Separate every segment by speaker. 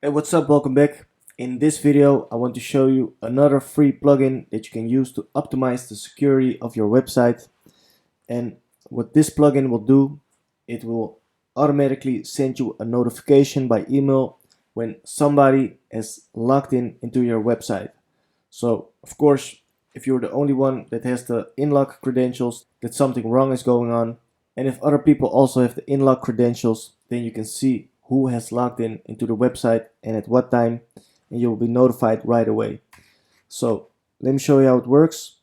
Speaker 1: Hey, what's up? Welcome back. In this video I want to show you another free plugin that you can use to optimize the security of your website. And what this plugin will do, it will automatically send you a notification by email when somebody has logged in into your website. So of course, if you're the only one that has the in-log credentials, that something wrong is going on. And if other people also have the in-log credentials, then you can see who has logged in into the website and at what time, and you will be notified right away. So let me show you how it works.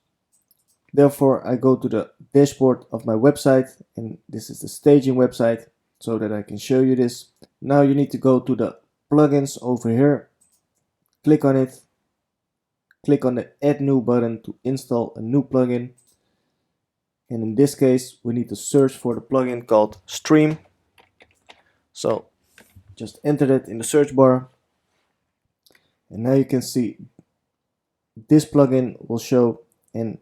Speaker 1: Therefore, I go to the dashboard of my website, and this is the staging website, so that I can show you this. Now you need to go to the plugins over here, click on it, click on the add new button to install a new plugin. And in this case, we need to search for the plugin called Stream. So just enter that in the search bar. And now you can see this plugin will show, and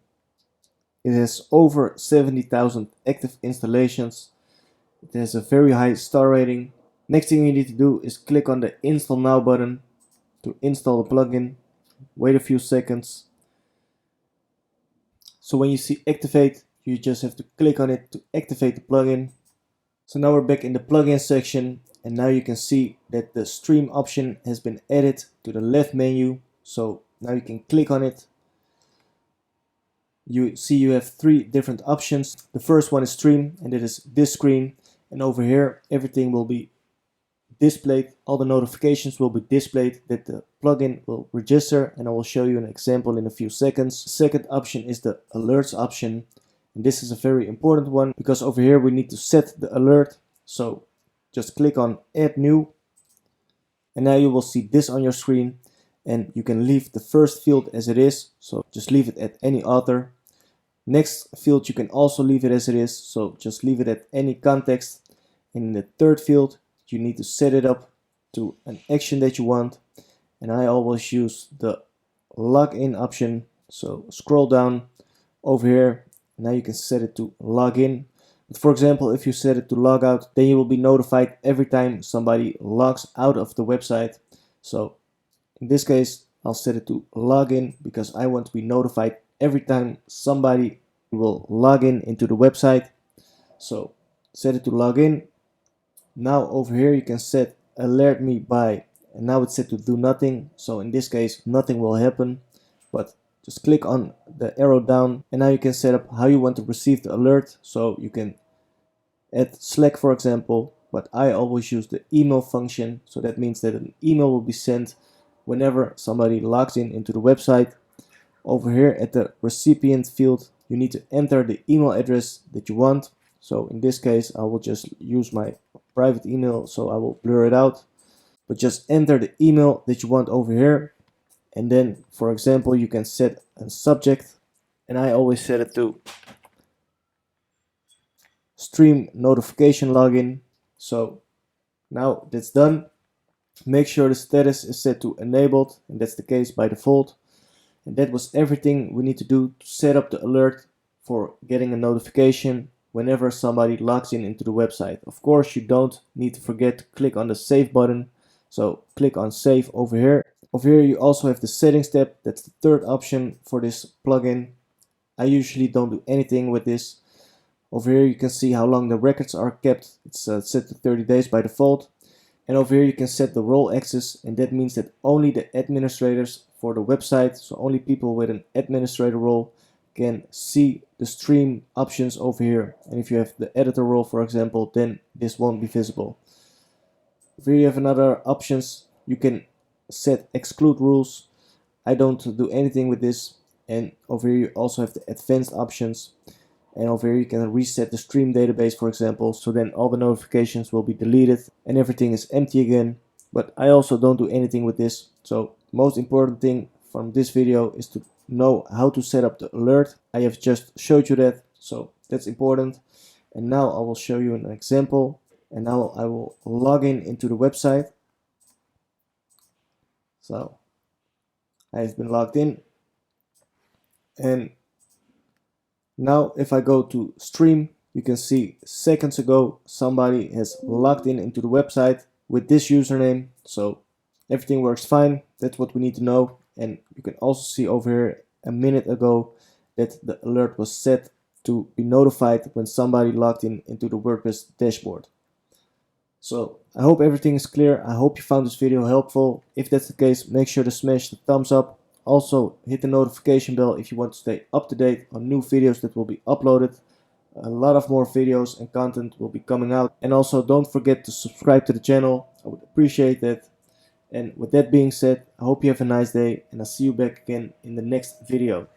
Speaker 1: it has over 70,000 active installations. It has a very high star rating. Next thing you need to do is click on the install now button to install the plugin. Wait a few seconds. So when you see activate, you just have to click on it to activate the plugin. So now we're back in the plugin section, and now you can see that the stream option has been added to the left menu. So now you can click on it. You see you have three different options. The first one is stream, and it is this screen. And over here, everything will be displayed. All the notifications will be displayed that the plugin will register, and I will show you an example in a few seconds. The second option is the alerts option. And this is a very important one because over here we need to set the alert. So just click on add new, and now you will see this on your screen, and you can leave the first field as it is. So just leave it at any author. Next field you can also leave it as it is. So just leave it at any context. In the third field you need to set it up to an action that you want. And I always use the login option. So scroll down over here. Now you can set it to login. But for example, if you set it to log out, then you will be notified every time somebody logs out of the website. So in this case, I'll set it to login because I want to be notified every time somebody will log in into the website. So set it to login. Now over here you can set alert me by, and now it's set to do nothing. So in this case, nothing will happen, but just click on the arrow down, and now you can set up how you want to receive the alert. So you can add Slack, for example, but I always use the email function. So that means that an email will be sent whenever somebody logs in into the website. Over here at the recipient field, you need to enter the email address that you want. So in this case, I will just use my private email, so I will blur it out. But just enter the email that you want over here. And then, for example, you can set a subject, and I always set it to stream notification login. So now that's done. Make sure the status is set to enabled, and that's the case by default. And that was everything we need to do to set up the alert for getting a notification whenever somebody logs in into the website. Of course, you don't need to forget to click on the save button. So click on save over here. Over here you also have the settings tab. That's the third option for this plugin. I usually don't do anything with this. Over here you can see how long the records are kept. It's set to 30 days by default. And over here you can set the role access, and that means that only the administrators for the website, so only people with an administrator role, can see the stream options over here. And if you have the editor role, for example, then this won't be visible. Over here you have another options. You can set exclude rules. I don't do anything with this. And over here you also have the advanced options, and over here you can reset the stream database, for example, so then all the notifications will be deleted and everything is empty again. But I also don't do anything with this. So most important thing from this video is to know how to set up the alert. I have just showed you that, so that's important. And now I will show you an example, and now I will log in into the website. So I have been logged in, and now if I go to stream, you can see seconds ago somebody has logged in into the website with this username. So everything works fine. That's what we need to know. And you can also see over here a minute ago that the alert was set to be notified when somebody logged in into the WordPress dashboard. So I hope everything is clear. I hope you found this video helpful. If that's the case, make sure to smash the thumbs up. Also hit the notification bell if you want to stay up to date on new videos that will be uploaded. A lot of more videos and content will be coming out. And also don't forget to subscribe to the channel. I would appreciate that. And with that being said, I hope you have a nice day and I'll see you back again in the next video.